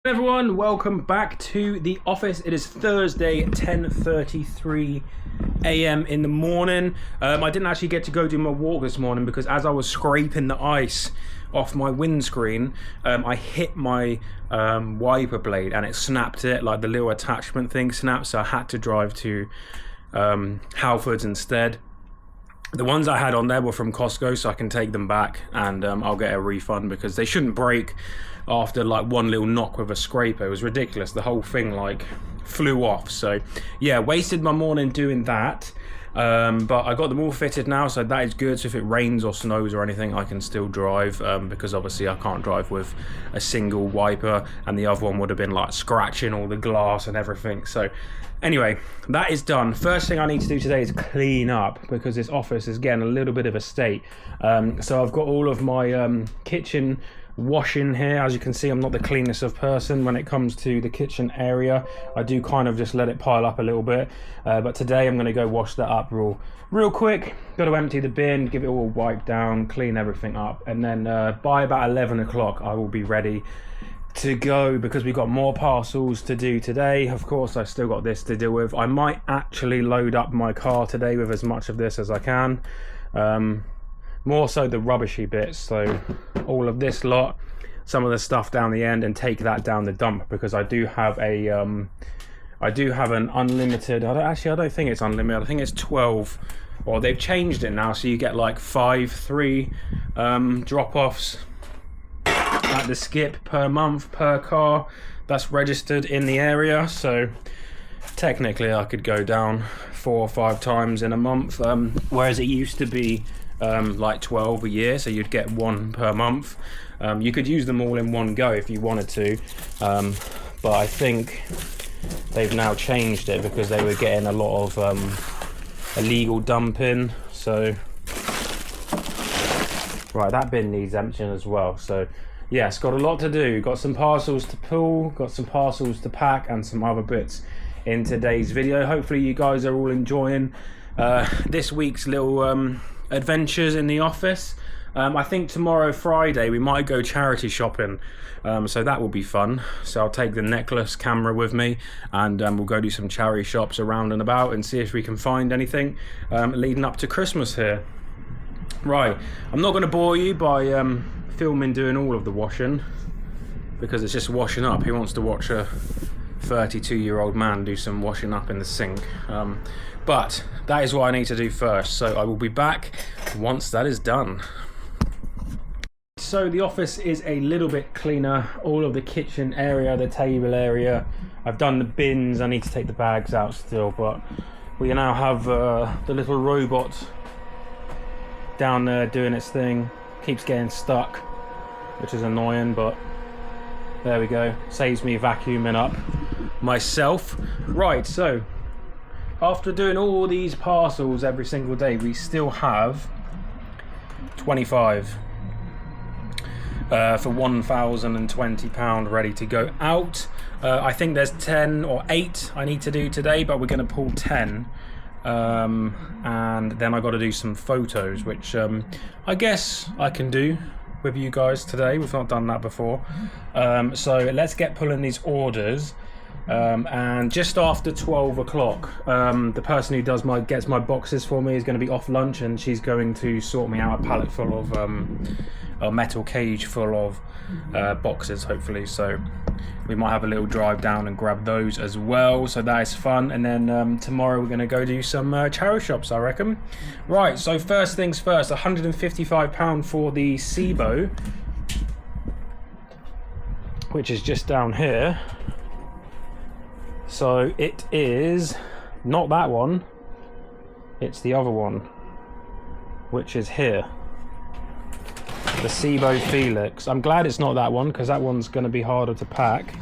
Everyone, welcome back to the office. It is Thursday, 10:33 a.m. in the morning. I didn't actually get to go do my walk this morning because as I was scraping the ice off my windscreen, I hit my wiper blade and it snapped it, like the little attachment thing snapped, so I had to drive to Halfords instead. The ones I had on there were from Costco, so I can take them back and I'll get a refund because they shouldn't break after like one little knock with a scraper. It was ridiculous. The whole thing like flew off. So yeah, wasted my morning doing that. But I got them all fitted now, so that is good. So if it rains or snows or anything, I can still drive because obviously I can't drive with a single wiper, and the other one would have been like scratching all the glass and everything. So anyway, that is done. First thing I need to do today is clean up because this office is getting a little bit of a state. So I've got all of my kitchen washing here. As you can see, I'm not the cleanest of person when it comes to the kitchen area. I do kind of just let it pile up a little bit, but today I'm going to go wash that up real quick. Got to empty the bin, give it all wiped down, clean everything up, and then by about 11 o'clock I will be ready to go because we've got more parcels to do today. Of course, I still got this to deal with. I might actually load up my car today with as much of this as I can. More so the rubbishy bits, so all of this lot, some of the stuff down the end, and take that down the dump because I do have a an unlimited. I don't think it's unlimited. I think it's 12, or they've changed it now, so you get like 3 drop-offs at the skip per month per car that's registered in the area. So technically, I could go down 4 or 5 times in a month, whereas it used to be like 12 a year, so you'd get 1 per month. You could use them all in one go if you wanted to, but I think they've now changed it because they were getting a lot of illegal dumping. So right, that bin needs emptying as well. So yes, got a lot to do. Got some parcels to pull, got some parcels to pack, and some other bits in today's video. Hopefully you guys are all enjoying this week's little adventures in the office. I think tomorrow, Friday, we might go charity shopping, so that will be fun. So I'll take the necklace camera with me, and we'll go do some charity shops around and about and see if we can find anything leading up to Christmas here. Right, I'm not going to bore you by filming doing all of the washing because it's just washing up. Who wants to watch a 32-year-old man do some washing up in the sink? But that is what I need to do first, so I will be back once that is done. So the office is a little bit cleaner. All of the kitchen area, the table area, I've done the bins. I need to take the bags out still, but we now have the little robot down there doing its thing. Keeps getting stuck, which is annoying, but there we go. Saves me vacuuming up myself. Right, so after doing all these parcels every single day, we still have 25 for £1,020 ready to go out. I think there's 10 or 8 I need to do today, but we're going to pull 10. And then I got to do some photos, which I guess I can do with you guys today. We've not done that before. So let's get pulling these orders. And just after 12 o'clock, the person who gets my boxes for me is going to be off lunch, and she's going to sort me out a pallet full of a metal cage full of boxes, hopefully. So we might have a little drive down and grab those as well, so that is fun. And then tomorrow we're going to go do some charity shops, I reckon. Right, so first things first, £155 for the SIBO, which is just down here. So it is not that one, it's the other one, which is here, the SIBO Felix. I'm glad it's not that one because that one's going to be harder to pack.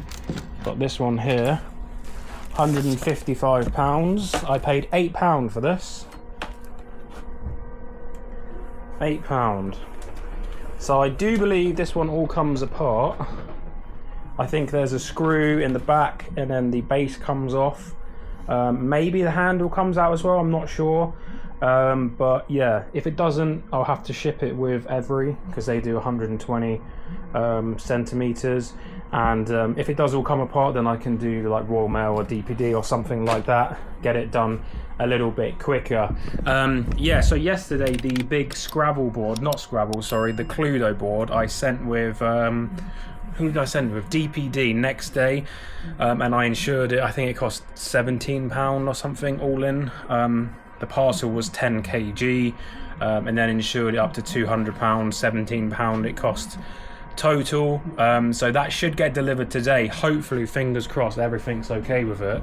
Got this one here, £155. I paid £8 for this. £8. So I do believe this one all comes apart. I think there's a screw in the back and then the base comes off. Maybe the handle comes out as well, I'm not sure. But yeah, if it doesn't, I'll have to ship it with Every, because they do 120 centimeters. And if it does all come apart, then I can do like Royal Mail or DPD or something like that, get it done a little bit quicker. Yeah, so yesterday the big Scrabble board, not Scrabble, sorry, the Cluedo board I sent with, who did I send it with? DPD next day, and I insured it. I think it cost £17 or something all in. The parcel was 10 kg, and then insured it up to £200, £17 it cost total. So that should get delivered today. Hopefully, fingers crossed, everything's okay with it.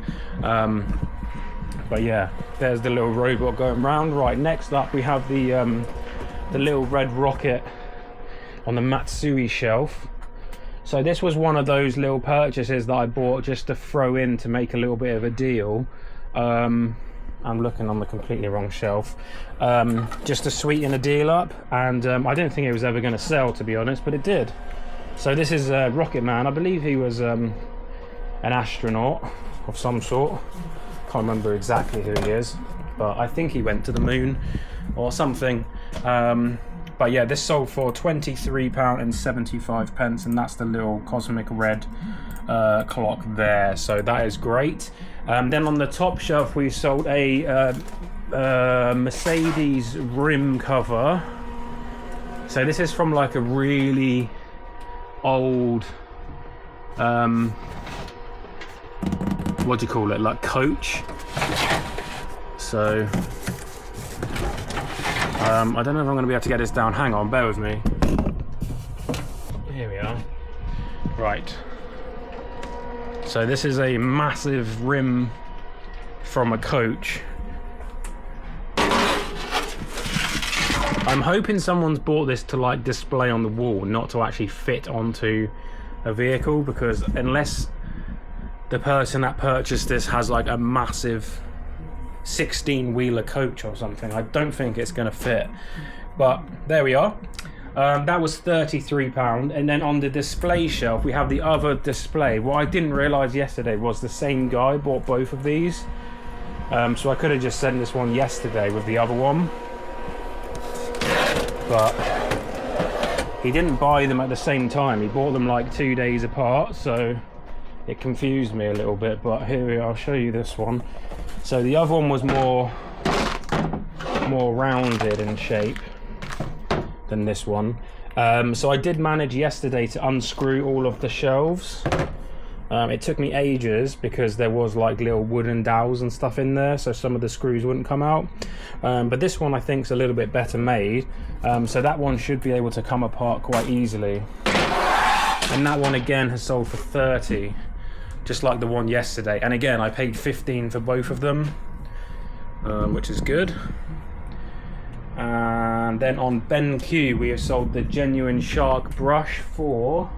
But yeah, there's the little robot going round. Right, next up we have the little red rocket on the Matsui shelf. So this was one of those little purchases that I bought just to throw in to make a little bit of a deal. I'm looking on the completely wrong shelf, just to sweeten a deal up, and I didn't think it was ever going to sell, to be honest, but it did. So this is Rocket Man. I believe he was an astronaut of some sort. Can't remember exactly who he is, but I think he went to the moon or something. But yeah, this sold for £23.75, and that's the little cosmic red clock there, so that is great. Then on the top shelf we sold a Mercedes rim cover. So this is from like a really old what do you call it, like coach. So I don't know if I'm going to be able to get this down. Hang on, bear with me. Here we are. Right. So this is a massive rim from a coach. I'm hoping someone's bought this to like display on the wall, not to actually fit onto a vehicle, because unless the person that purchased this has like a massive 16-wheeler coach or something, I don't think it's going to fit. But there we are. That was £33, and then on the display shelf we have the other display. What I didn't realise yesterday was the same guy bought both of these, so I could have just sent this one yesterday with the other one, but he didn't buy them at the same time. He bought them like 2 days apart, so it confused me a little bit. But here we are, I'll show you this one. So the other one was more rounded in shape than this one. So I did manage yesterday to unscrew all of the shelves. It took me ages because there was like little wooden dowels and stuff in there, so some of the screws wouldn't come out. But this one I think is a little bit better made, so that one should be able to come apart quite easily. And that one again has sold for 30, just like the one yesterday. And again, I paid 15 for both of them, which is good. And then on BenQ we have sold the genuine shark brush for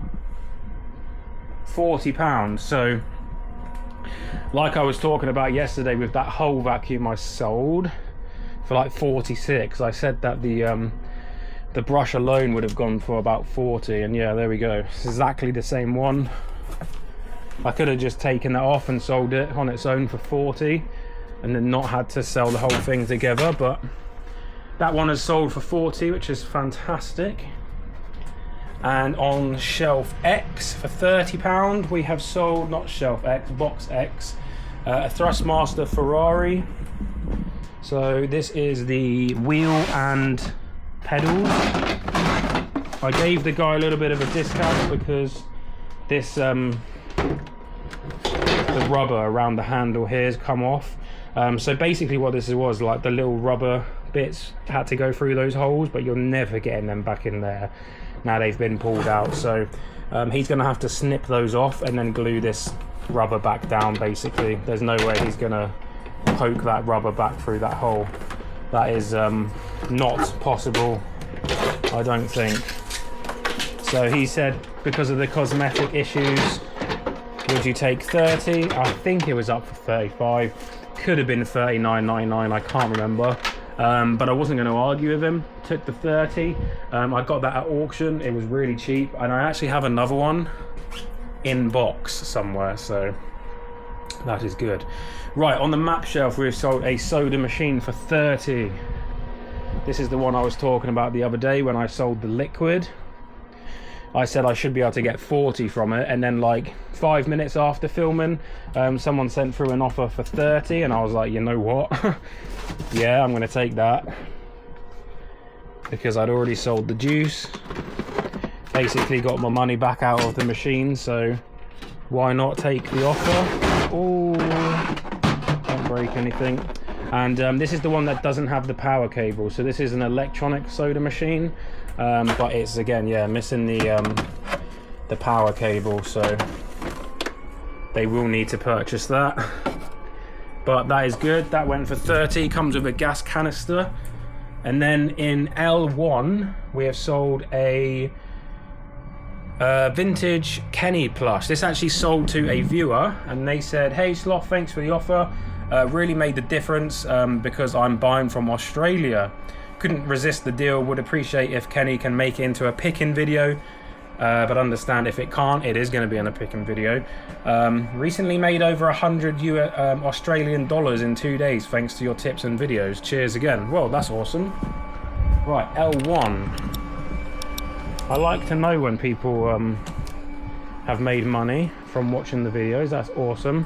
£40. So like I was talking about yesterday with that whole vacuum I sold for like 46, I said that the brush alone would have gone for about 40, and yeah, there we go. It's exactly the same one. I could have just taken that off and sold it on its own for 40 and then not had to sell the whole thing together, but that one has sold for 40, which is fantastic. And on shelf X for £30 we have sold, not shelf X, box X, a Thrustmaster Ferrari. So this is the wheel and pedals. I gave the guy a little bit of a discount because this the rubber around the handle here has come off. So basically what this was, like the little rubber bits had to go through those holes, but you're never getting them back in there now they've been pulled out. So he's going to have to snip those off and then glue this rubber back down. Basically there's no way he's going to poke that rubber back through that hole. That is not possible, I don't think. So he said because of the cosmetic issues, would you take 30? I think it was up for 35, could have been 39.99, I can't remember. But I wasn't going to argue with him. Took the 30. I got that at auction. It was really cheap, and I actually have another one in box somewhere, so That is good. Right, on the map shelf we've sold a soda machine for 30. This is the one I was talking about the other day when I sold the liquid. I said I should be able to get 40 from it, and then like 5 minutes after filming, someone sent through an offer for 30, and I was like, you know what? Yeah, I'm gonna take that. Because I'd already sold the juice. Basically got my money back out of the machine, so why not take the offer? Oh, don't break anything. And this is the one that doesn't have the power cable, so this is an electronic soda machine, but it's, again, yeah, missing the power cable, so they will need to purchase that. But that is good. That went for 30. Comes with a gas canister. And then in L1 we have sold a vintage Kenny plush. This actually sold to a viewer, and they said, hey Sloth, thanks for the offer, really made the difference because I'm buying from Australia. Couldn't resist the deal, would appreciate if Kenny can make it into a picking video, but understand if it can't, it is going to be in a picking video. Recently made over 100 Australian dollars in 2 days thanks to your tips and videos. Cheers again. Well, that's awesome. Right, L1. I like to know when people have made money from watching the videos. That's awesome.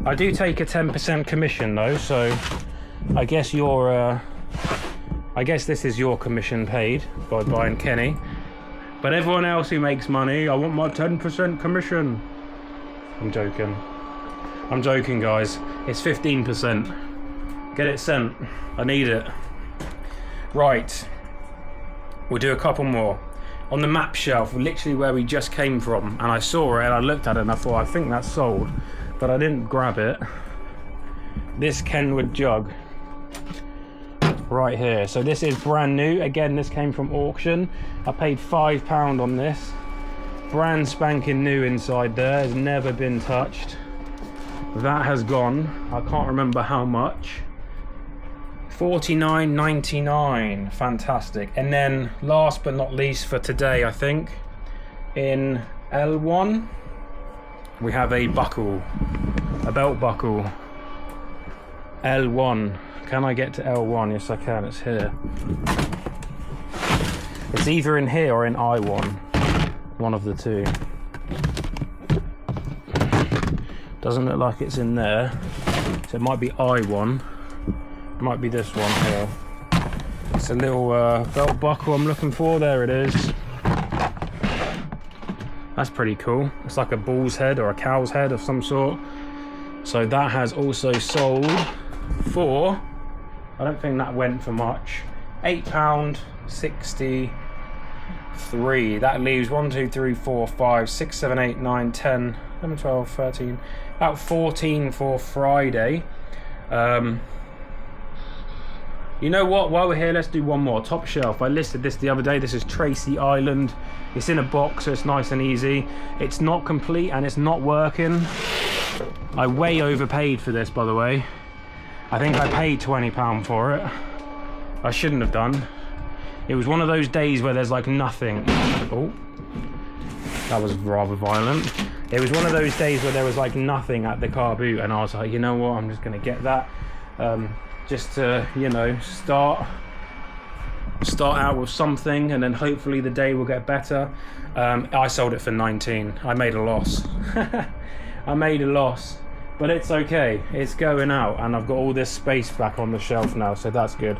I do take a 10% commission though, so I guess I guess this is your commission paid by buying Kenny. But everyone else who makes money, I want my 10% commission. I'm joking. I'm joking, guys. It's 15%. Get it sent. I need it. Right. We'll do a couple more. On the map shelf, literally where we just came from, and I saw it and I looked at it and I thought, I think that's sold, but I didn't grab it. This Kenwood jug right here. So this is brand new. Again, this came from auction. I paid £5 on this. Brand spanking new inside there. Has never been touched. That has gone. I can't remember how much. $49.99. Fantastic. And then last but not least for today, I think, in L1 we have a buckle, a belt buckle. L1. Can I get to L1? Yes I can. It's here. It's either in here or in I1, one of the two. Doesn't look like it's in there, so it might be I1. Might be this one here. It's a little belt buckle I'm looking for. There it is. That's pretty cool. It's like a bull's head or a cow's head of some sort. So that has also sold for, I don't think that went for much, £8.63. That leaves 1, 2, 3, 4, 5, 6, 7, 8, 9, 10, 11, 12, 13, about 14 for Friday. You know what, while we're here, let's do one more. Top shelf, I listed this the other day. This is Tracy Island. It's in a box, so it's nice and easy. It's not complete and it's not working. I way overpaid for this, by the way. I think I paid £20 for it. I shouldn't have done. It was one of those days where there's like nothing. Oh, that was rather violent. It was one of those days where there was like nothing at the car boot, and I was like, you know what, I'm just gonna get that. Just to, you know, start out with something, and then hopefully the day will get better. I sold it for 19. I made a loss. I made a loss, but it's okay. It's going out, and I've got all this space back on the shelf now, so that's good.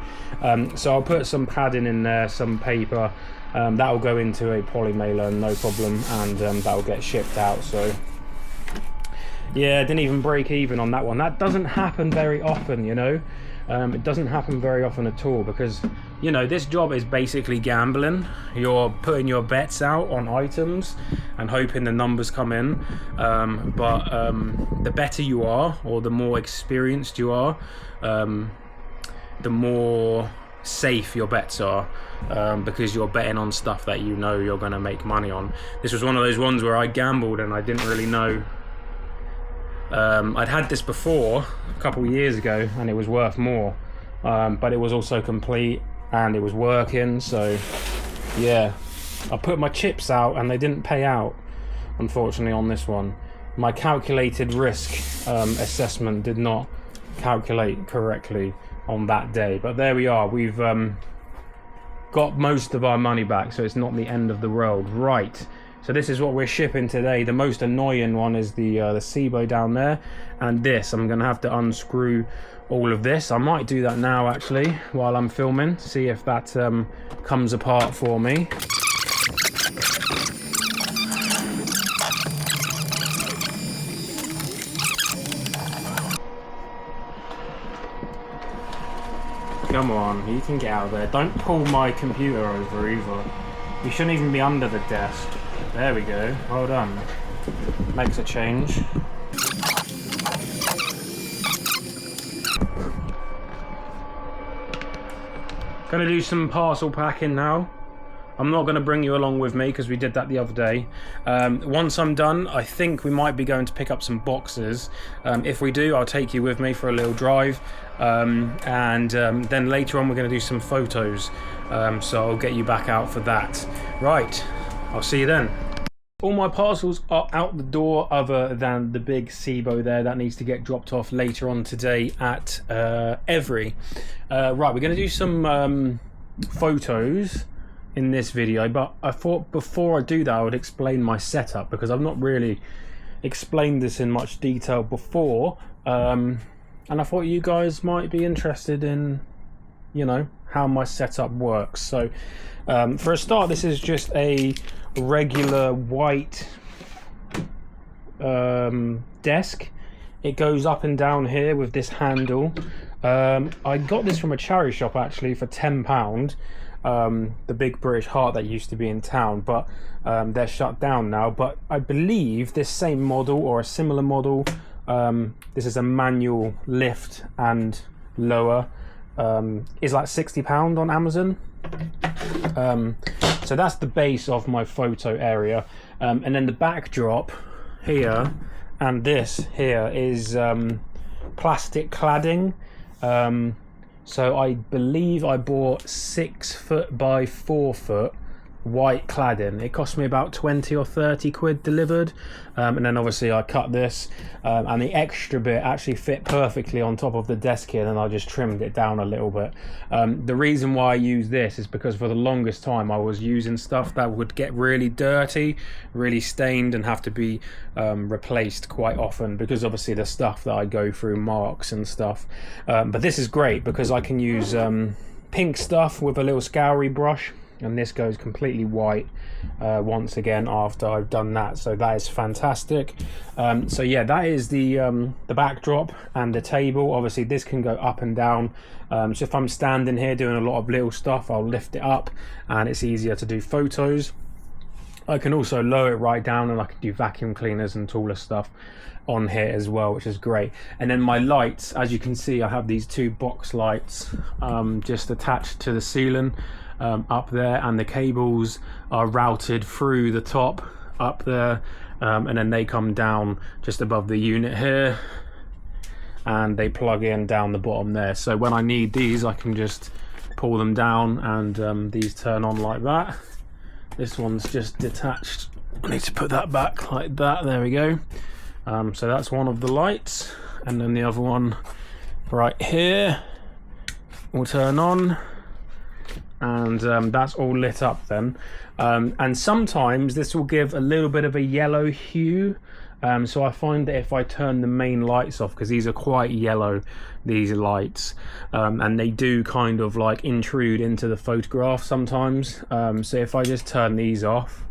So I'll put some padding in there, some paper. That will go into a poly mailer, no problem, and that will get shipped out. So yeah, didn't even break even on that one. That doesn't happen very often, you know. It doesn't happen very often at all, because, you know, this job is basically gambling. You're putting your bets out on items and hoping the numbers come in. But the better you are, or the more experienced you are, the more safe your bets are, because you're betting on stuff that you know you're going to make money on. This was one of those ones where I gambled and I didn't really know. I'd had this before a couple of years ago and it was worth more, but it was also complete and it was working. So yeah, I put my chips out and they didn't pay out, unfortunately, on this one. my calculated risk assessment did not calculate correctly on that day. But there we are, we've got most of our money back, so it's not the end of the world. Right, so this is what we're shipping today. The most annoying one is the SIBO down there, and this, I'm gonna have to unscrew all of this. I might do that now actually while I'm filming, see if that comes apart for me. Come on, you can get out of there. Don't pull my computer over either. You shouldn't even be under the desk. There we go, well done. Makes a change. Gonna do some parcel packing now. I'm not going to bring you along with me because we did that the other day. Once I'm done, I think we might be going to pick up some boxes. If we do, I'll take you with me for a little drive. Then later on, we're going to do some photos. So I'll get you back out for that. Right, I'll see you then. All my parcels are out the door other than the big SIBO there that needs to get dropped off later on today at Every. Right, we're going to do some photos in this video, but I thought before I do that I would explain my setup, because I've not really explained this in much detail before, and I thought you guys might be interested in, you know, how my setup works. So for a start, this is just a regular white desk. It goes up and down here with this handle. I got this from a charity shop actually for £10. The Big British Heart that used to be in town, but they're shut down now. But I believe this same model or a similar model, this is a manual lift and lower, is like £60 on Amazon. So that's the base of my photo area, and then the backdrop here and this here is plastic cladding. So I believe I bought 6 foot by 4 foot white cladding. It cost me about 20 or 30 quid delivered, and then obviously I cut this, and the extra bit actually fit perfectly on top of the desk here, and I just trimmed it down a little bit. The reason why I use this is because for the longest time I was using stuff that would get really dirty, really stained, and have to be replaced quite often, because obviously the stuff that I go through marks and stuff. But this is great because I can use pink stuff with a little scoury brush, and this goes completely white once again after I've done that, so that is fantastic. So yeah, that is the backdrop and the table. Obviously this can go up and down, so if I'm standing here doing a lot of little stuff, I'll lift it up and it's easier to do photos. I can also lower it right down, and I can do vacuum cleaners and taller stuff on here as well, which is great. And then my lights, as you can see, I have these 2 box lights just attached to the ceiling up there, and the cables are routed through the top up there, and then they come down just above the unit here and they plug in down the bottom there. So when I need these, I can just pull them down, and these turn on like that. This one's just detached. I need to put that back like that. There we go. So that's one of the lights, and then the other one right here will turn on, and that's all lit up then. And sometimes this will give a little bit of a yellow hue, so I find that if I turn the main lights off, because these are quite yellow, these lights, and they do kind of like intrude into the photograph sometimes, so if I just turn these off,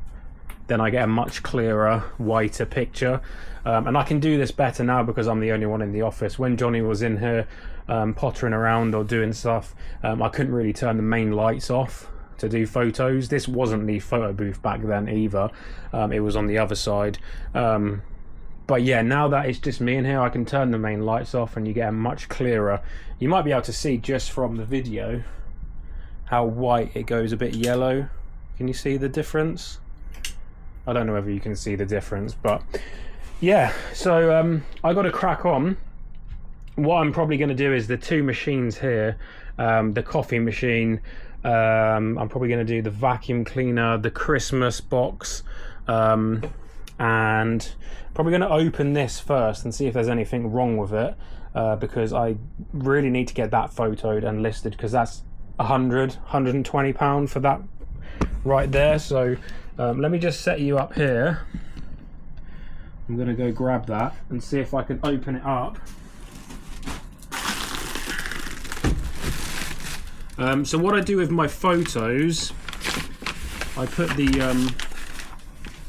then I get a much clearer, whiter picture. And I can do this better now because I'm the only one in the office. When Johnny was in here pottering around or doing stuff, I couldn't really turn the main lights off to do photos. This wasn't the photo booth back then either, it was on the other side. But yeah, now that it's just me in here, I can turn the main lights off and you get a much clearer. You might be able to see just from the video how white it goes a bit yellow. Can you see the difference? I don't know whether you can see the difference, but yeah, so I got to crack on. What I'm probably going to do is the 2 machines here, the coffee machine, I'm probably going to do the vacuum cleaner, the Christmas box, and and probably going to open this first and see if there's anything wrong with it, because I really need to get that photoed and listed, because that's £120 for that right there. So let me just set you up here. I'm going to go grab that and see if I can open it up. So what I do with my photos, I put the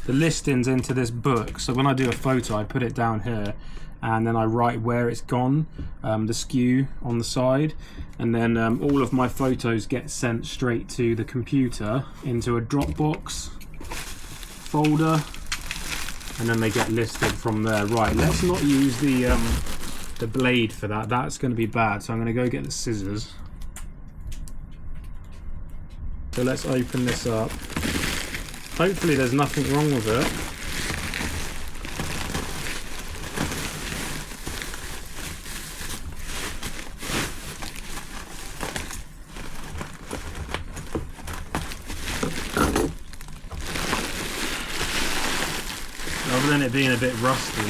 listings into this book. So when I do a photo, I put it down here, and then I write where it's gone, the skew on the side, and then all of my photos get sent straight to the computer into a Dropbox folder, and then they get listed from there. Right, let's not use the blade for that. That's going to be bad. So I'm going to go get the scissors. So let's open this up. Hopefully there's nothing wrong with it. Other than it being a bit rusty,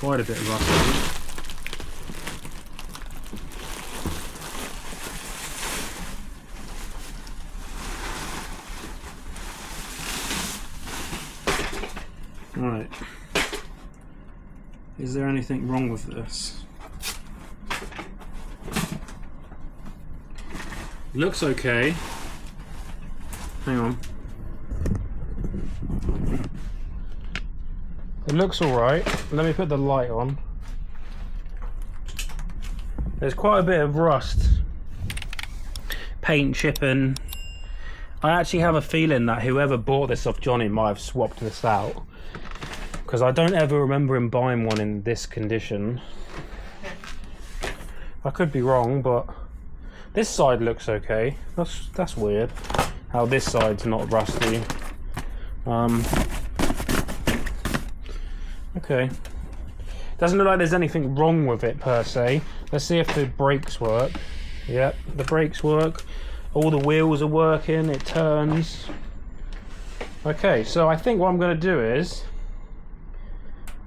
quite a bit rusty. Right, is there anything wrong with this? It looks okay. Hang on. It looks alright. Let me put the light on. There's quite a bit of rust. Paint chipping. I actually have a feeling that whoever bought this off Johnny might have swapped this out, because I don't ever remember him buying one in this condition. I could be wrong, but this side looks okay. That's weird how this side's not rusty. Okay, doesn't look like there's anything wrong with it per se. Let's see if the brakes work. Yep, the brakes work. All the wheels are working, it turns. Okay, so I think what I'm going to do is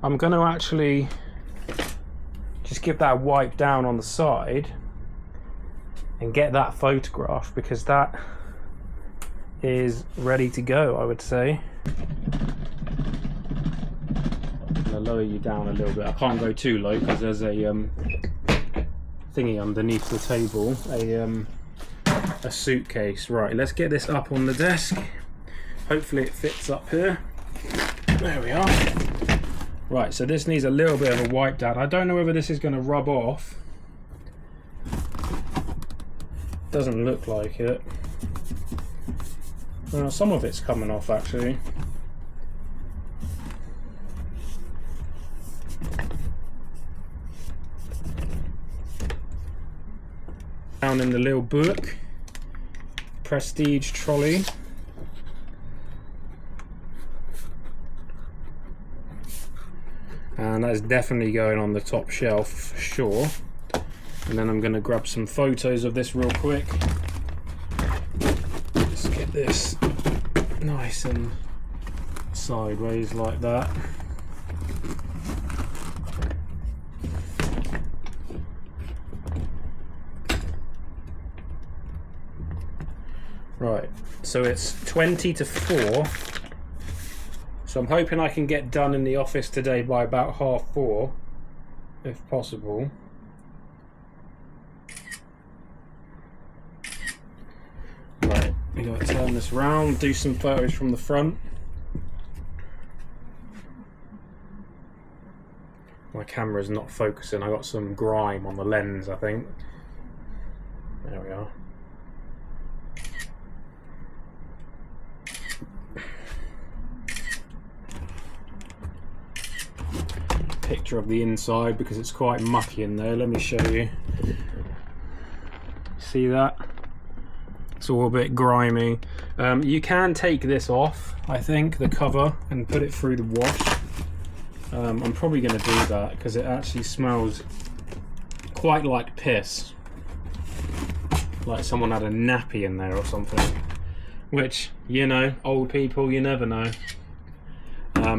I'm going to actually just give that a wipe down on the side and get that photograph, because that is ready to go, I would say. I'm going to lower you down a little bit. I can't go too low because there's a thingy underneath the table, a suitcase. Right, let's get this up on the desk. Hopefully it fits up here. There we are. Right, so this needs a little bit of a wipe down. I don't know whether this is going to rub off. Doesn't look like it. Well, some of it's coming off actually. Down in the little book, Prestige trolley. And that is definitely going on the top shelf for sure. And then I'm going to grab some photos of this real quick. Let's get this nice and sideways like that. Right, so it's 20 to 4. So I'm hoping I can get done in the office today by about 4:30, if possible. Right, we gotta turn this round, do some photos from the front. My camera's not focusing, I got some grime on the lens, I think. There we are. Picture of the inside because it's quite mucky in there. Let me show you. See that? It's all a bit grimy. You can take this off, I think, the cover, and put it through the wash. I'm probably going to do that because it actually smells quite like piss, like someone had a nappy in there or something, which, you know, old people, you never know.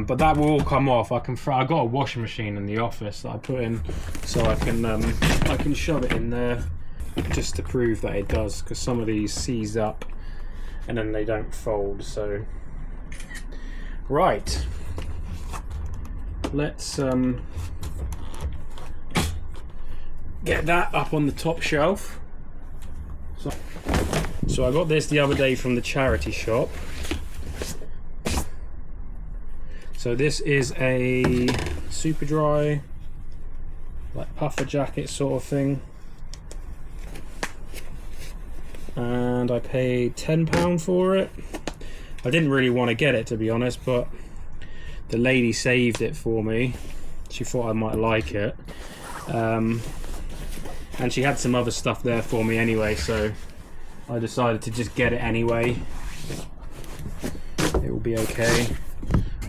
but that will all come off. I got a washing machine in the office that I put in, so I can shove it in there just to prove that it does, because some of these seize up and then they don't fold. So right, let's get that up on the top shelf. So I got this the other day from the charity shop. So this is a super dry, like puffer jacket sort of thing, and I paid £10 for it. I didn't really want to get it, to be honest, but the lady saved it for me. She thought I might like it, and she had some other stuff there for me anyway, so I decided to just get it anyway. It will be okay.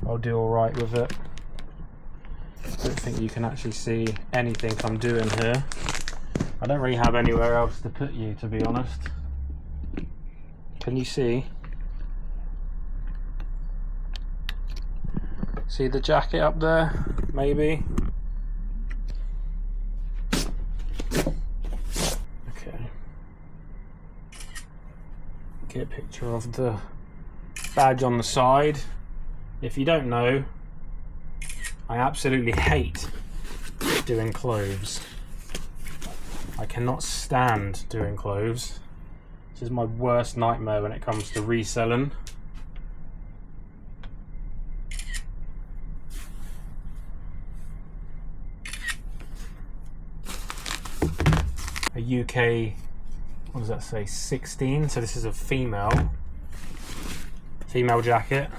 I'll do alright with it. I don't think you can actually see anything I'm doing here. I don't really have anywhere else to put you, to be honest. Can you see? See the jacket up there? Maybe? Okay. Get a picture of the badge on the side. If you don't know, I absolutely hate doing clothes. I cannot stand doing clothes. This is my worst nightmare when it comes to reselling. A UK, what does that say, 16? So this is a female jacket.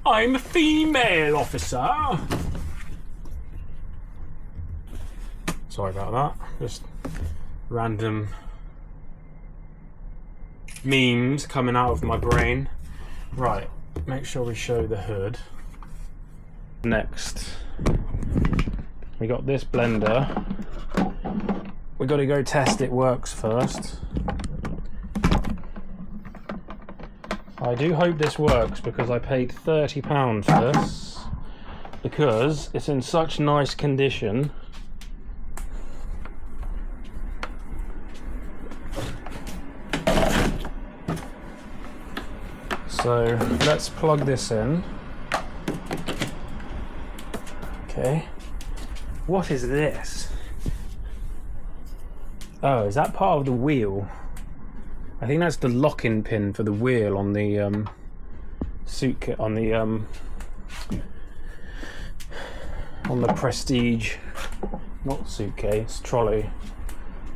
I'm a female officer. Sorry about that. Just random memes coming out of my brain. Right, make sure we show the hood. Next, we got this blender. We got to go test it works first. I do hope this works, because I paid £30 for this, because it's in such nice condition. So let's plug this in. Okay, what is this? Oh, is that part of the wheel? I think that's the lock-in pin for the wheel on the suit kit, on the Prestige, not suitcase, trolley.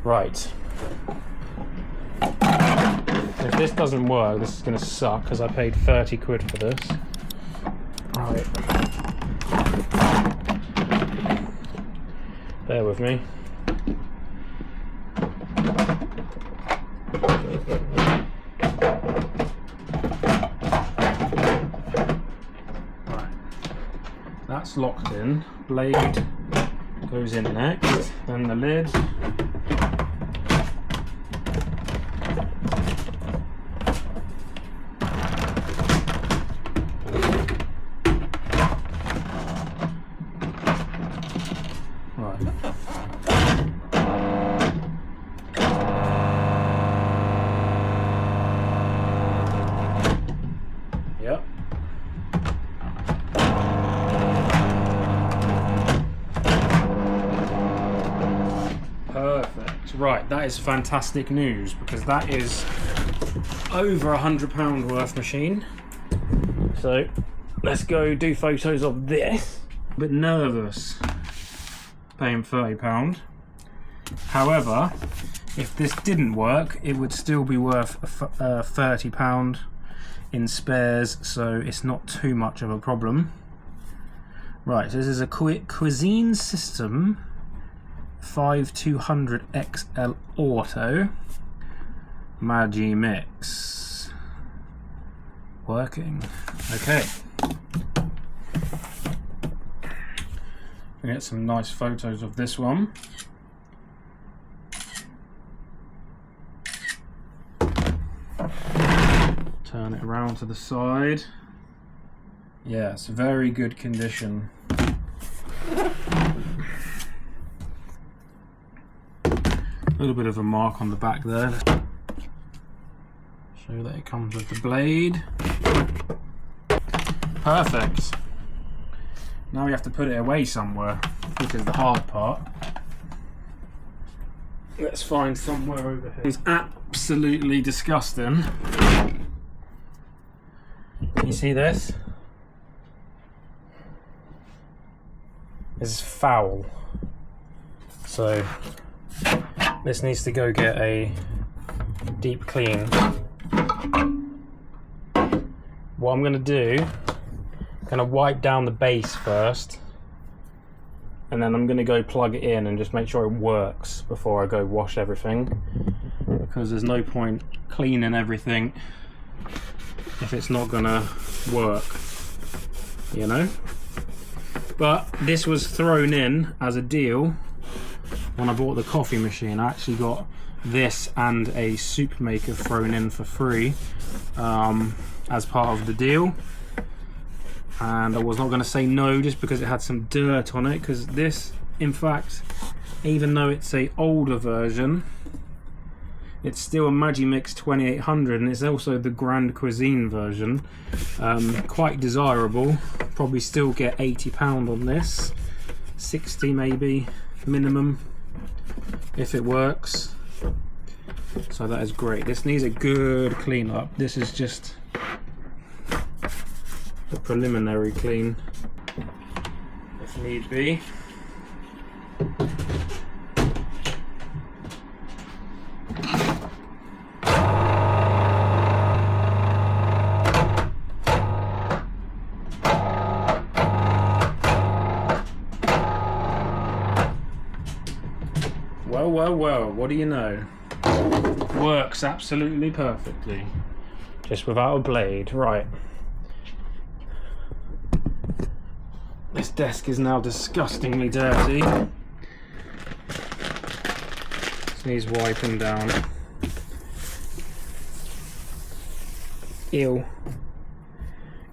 Right. If this doesn't work, this is going to suck, because I paid 30 quid for this. Right. Bear with me. Right. That's locked in. Blade goes in next, then the lid. Right, that is fantastic news, because that is over £100 worth machine. So let's go do photos of this. A bit nervous paying £30. However, if this didn't work, it would still be worth £30 in spares, so it's not too much of a problem. Right, so this is a Cuisine System 5200 XL Auto Magi Mix. Working. Okay. We get some nice photos of this one. Turn it around to the side. Yeah, it's very good condition. A little bit of a mark on the back there. Show that it comes with the blade. Perfect. Now we have to put it away somewhere, which is the hard part. Let's find somewhere over here. It's absolutely disgusting. You see this? This is foul. So this needs to go get a deep clean. What I'm going to do, I'm going to wipe down the base first, and then I'm going to go plug it in and just make sure it works before I go wash everything, because there's no point cleaning everything if it's not going to work, you know. But this was thrown in as a deal when I bought the coffee machine. I actually got this and a soup maker thrown in for free as part of the deal, and I was not going to say no just because it had some dirt on it, because this, in fact, even though it's a older version, it's still a Magimix 2800, and it's also the Grand Cuisine version. Quite desirable. Probably still get £80 on this, 60 maybe minimum if it works. So that is great. This needs a good clean up. This is just a preliminary clean if need be. Well, what do you know? Works absolutely perfectly. Just without a blade. Right. This desk is now disgustingly dirty. This needs wiping down. Ew.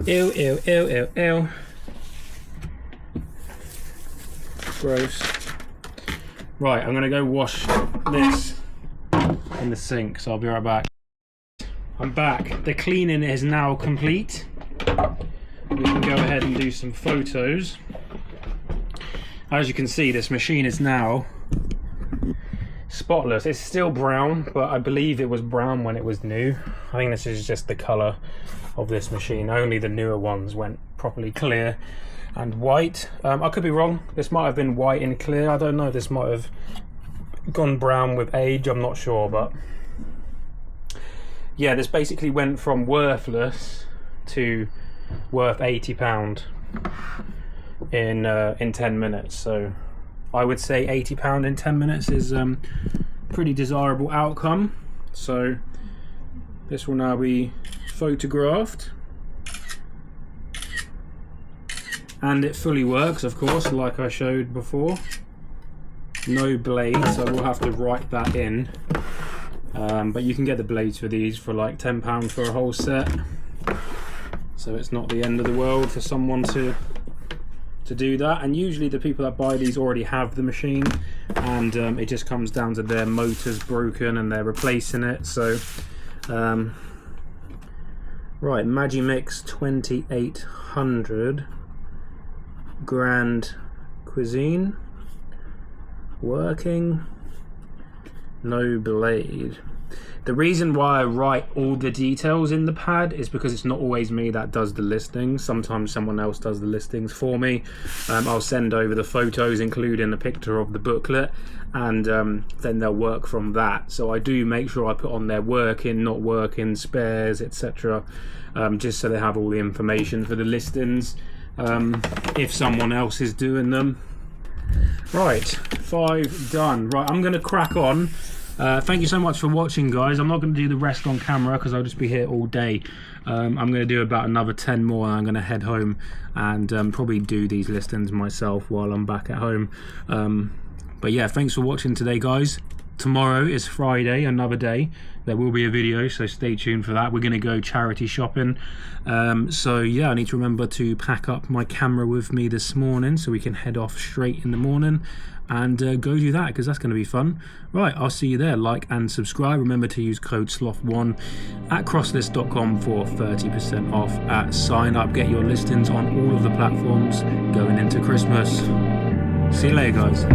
Ew, ew, ew, ew, ew. Gross. Right, I'm going to go wash this in the sink, so I'll be right back. I'm back. The cleaning is now complete. We can go ahead and do some photos. As you can see, this machine is now spotless. It's still brown, but I believe it was brown when it was new. I think this is just the colour of this machine. Only the newer ones went properly clear and white. I could be wrong. This might have been white and clear. I don't know. This might have gone brown with age. I'm not sure, but yeah, this basically went from worthless to worth £80 in 10 minutes. So I would say £80 in 10 minutes is pretty desirable outcome. So this will now be photographed. And it fully works, of course, like I showed before. No blades, so we'll have to write that in. But you can get the blades for these for like £10 for a whole set. So it's not the end of the world for someone to do that. And usually the people that buy these already have the machine, and it just comes down to their motor's broken and they're replacing it. So, right, Magimix 2800. Grand Cuisine, working, no blade. The reason why I write all the details in the pad is because it's not always me that does the listings. Sometimes someone else does the listings for me. I'll send over the photos including a picture of the booklet, and then they'll work from that. So I do make sure I put on their working, not working, spares, etc., just so they have all the information for the listings if someone else is doing them. Right, 5 done. Right, I'm going to crack on. Thank you so much for watching, guys. I'm not going to do the rest on camera because I'll just be here all day. I'm going to do about another 10 more, and I'm going to head home and probably do these listings myself while I'm back at home. But yeah, thanks for watching today, guys. tomorrow is Friday, another day. There will be a video, so stay tuned for that. We're going to go charity shopping. So yeah, I need to remember to pack up my camera with me this morning so we can head off straight in the morning and go do that, because that's going to be fun. Right, I'll see you there. Like and subscribe. Remember to use code SLOTH1 at crosslist.com for 30% off at sign up. Get your listings on all of the platforms going into Christmas. See you later, guys.